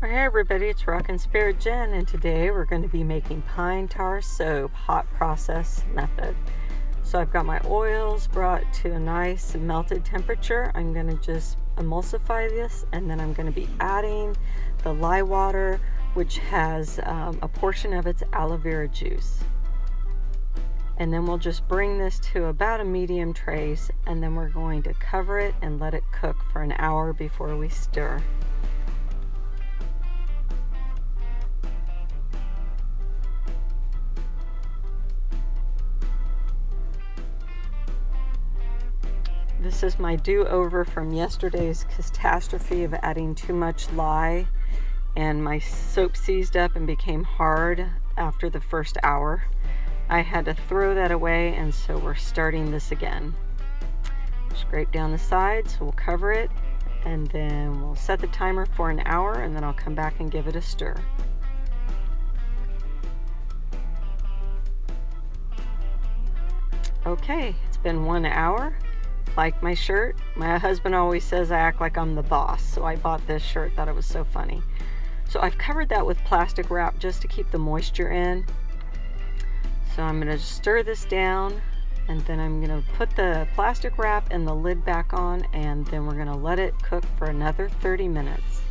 Well, hey everybody, it's Rockin' Spirit Jen, and today we're going to be making pine tar soap hot process method. So I've got my oils brought to a nice melted temperature. I'm going to just emulsify this, and then I'm going to be adding the lye water, which has a portion of its aloe vera juice. And then we'll just bring this to about a medium trace, and then we're going to cover it and let it cook for an hour before we stir. This is my do-over from yesterday's catastrophe of adding too much lye, and my soap seized up and became hard after the first hour. I had to throw that away, and so we're starting this again. Scrape down the sides, we'll cover it, and then we'll set the timer for an hour, and then I'll come back and give it a stir. Okay, it's been 1 hour. Like my shirt, my husband always says I act like I'm the boss, so I bought this shirt, thought it was so funny. So I've covered that with plastic wrap just to keep the moisture in. So I'm going to stir this down, and then I'm going to put the plastic wrap and the lid back on, and then we're going to let it cook for another 30 minutes.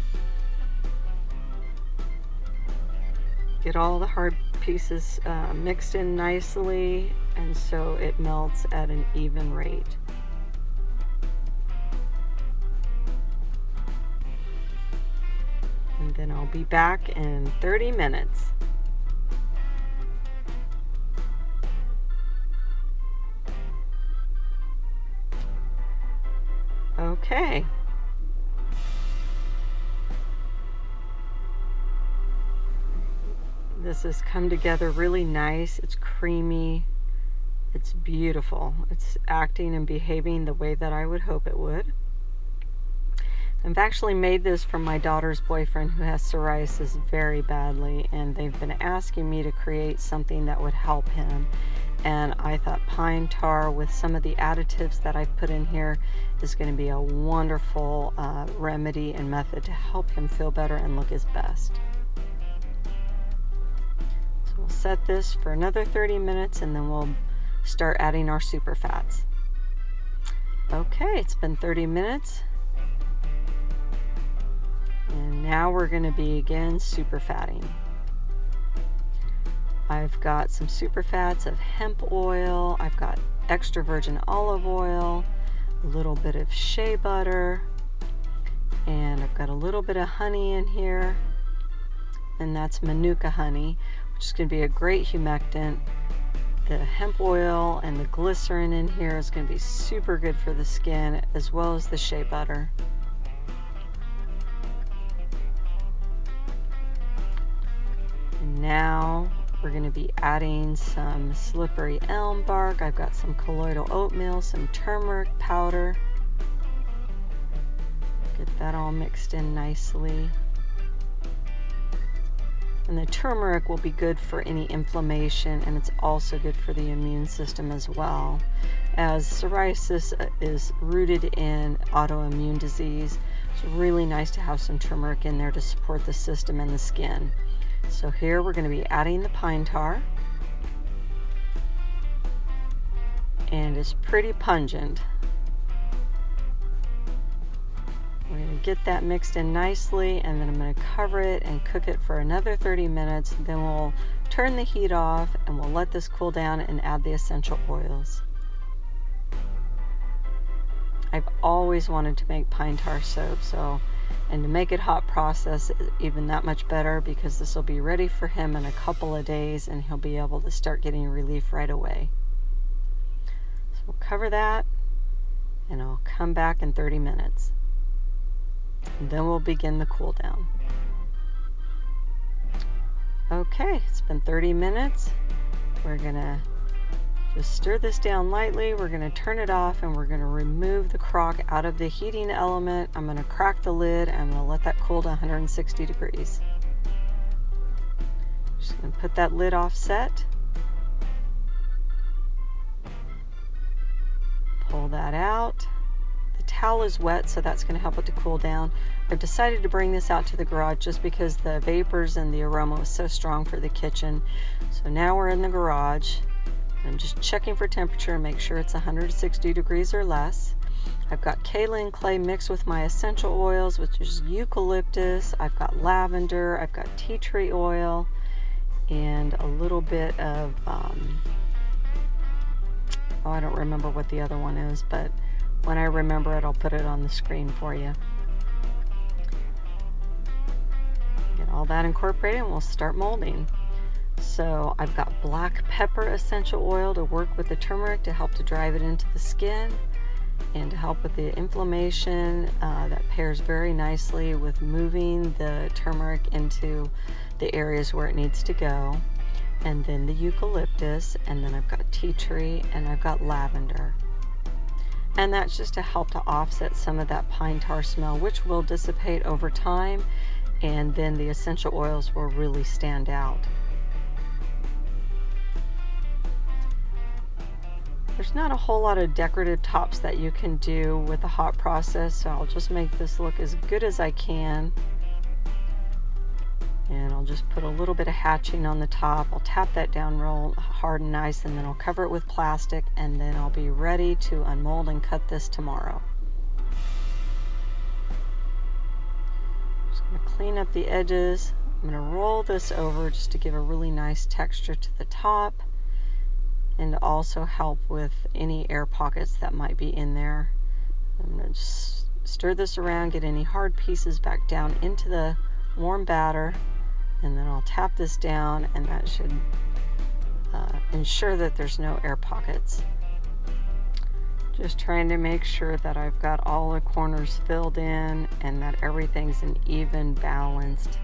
Get all the hard pieces mixed in nicely, and so it melts at an even rate. And then I'll be back in 30 minutes. Okay. This has come together really nice. It's creamy. It's beautiful. It's acting and behaving the way that I would hope it would. I've actually made this for my daughter's boyfriend who has psoriasis very badly, and they've been asking me to create something that would help him. And I thought pine tar with some of the additives that I've put in here is going to be a wonderful remedy and method to help him feel better and look his best. So we'll set this for another 30 minutes, and then we'll start adding our super fats. Okay, it's been 30 minutes. And now we're going to begin super fatting. I've got some super fats of hemp oil, I've got extra virgin olive oil, a little bit of shea butter, and I've got a little bit of honey in here, and that's Manuka honey, which is going to be a great humectant. The hemp oil and the glycerine in here is going to be super good for the skin, as well as the shea butter. Now we're going to be adding some slippery elm bark. I've got some colloidal oatmeal, some turmeric powder. Get that all mixed in nicely. And the turmeric will be good for any inflammation, and it's also good for the immune system as well, as psoriasis is rooted in autoimmune disease. It's really nice to have some turmeric in there to support the system and the skin. So here we're going to be adding the pine tar, and it's pretty pungent. We're going to get that mixed in nicely, and then I'm going to cover it and cook it for another 30 minutes. Then we'll turn the heat off, and we'll let this cool down and add the essential oils. I've always wanted to make pine tar soap, and to make it hot process even that much better, because this will be ready for him in a couple of days, and he'll be able to start getting relief right away. So we'll cover that, and I'll come back in 30 minutes. And then we'll begin the cool down. Okay, it's been 30 minutes. We're gonna just stir this down lightly. We're going to turn it off, and we're going to remove the crock out of the heating element. I'm going to crack the lid, and I'm going to let that cool to 160 degrees. Just going to put that lid offset. Pull that out. The towel is wet, so that's going to help it to cool down. I've decided to bring this out to the garage just because the vapors and the aroma was so strong for the kitchen. So now we're in the garage. I'm just checking for temperature, make sure it's 160 degrees or less. I've got kaolin clay mixed with my essential oils, which is eucalyptus. I've got lavender, I've got tea tree oil, and a little bit of, I don't remember what the other one is, but when I remember it, I'll put it on the screen for you. Get all that incorporated and we'll start molding. So I've got black pepper essential oil to work with the turmeric to help to drive it into the skin and to help with the inflammation. That pairs very nicely with moving the turmeric into the areas where it needs to go. And then the eucalyptus, and then I've got tea tree, and I've got lavender. And that's just to help to offset some of that pine tar smell, which will dissipate over time, and then the essential oils will really stand out. There's not a whole lot of decorative tops that you can do with the hot process, so I'll just make this look as good as I can. And I'll just put a little bit of hatching on the top. I'll tap that down real hard and nice, and then I'll cover it with plastic, and then I'll be ready to unmold and cut this tomorrow. Just gonna clean up the edges. I'm gonna roll this over just to give a really nice texture to the top, and to also help with any air pockets that might be in there. I'm going to just stir this around, get any hard pieces back down into the warm batter, and then I'll tap this down, and that should ensure that there's no air pockets. Just trying to make sure that I've got all the corners filled in and that everything's an even balanced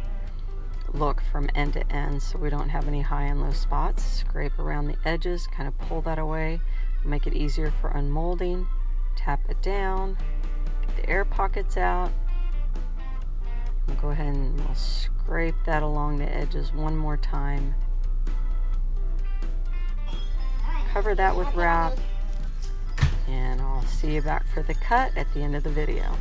look from end to end, so we don't have any high and low spots. Scrape around the edges, kind of pull that away, make it easier for unmolding. Tap it down, get the air pockets out. We'll go ahead and we'll scrape that along the edges one more time. Cover that with wrap, and I'll see you back for the cut at the end of the video.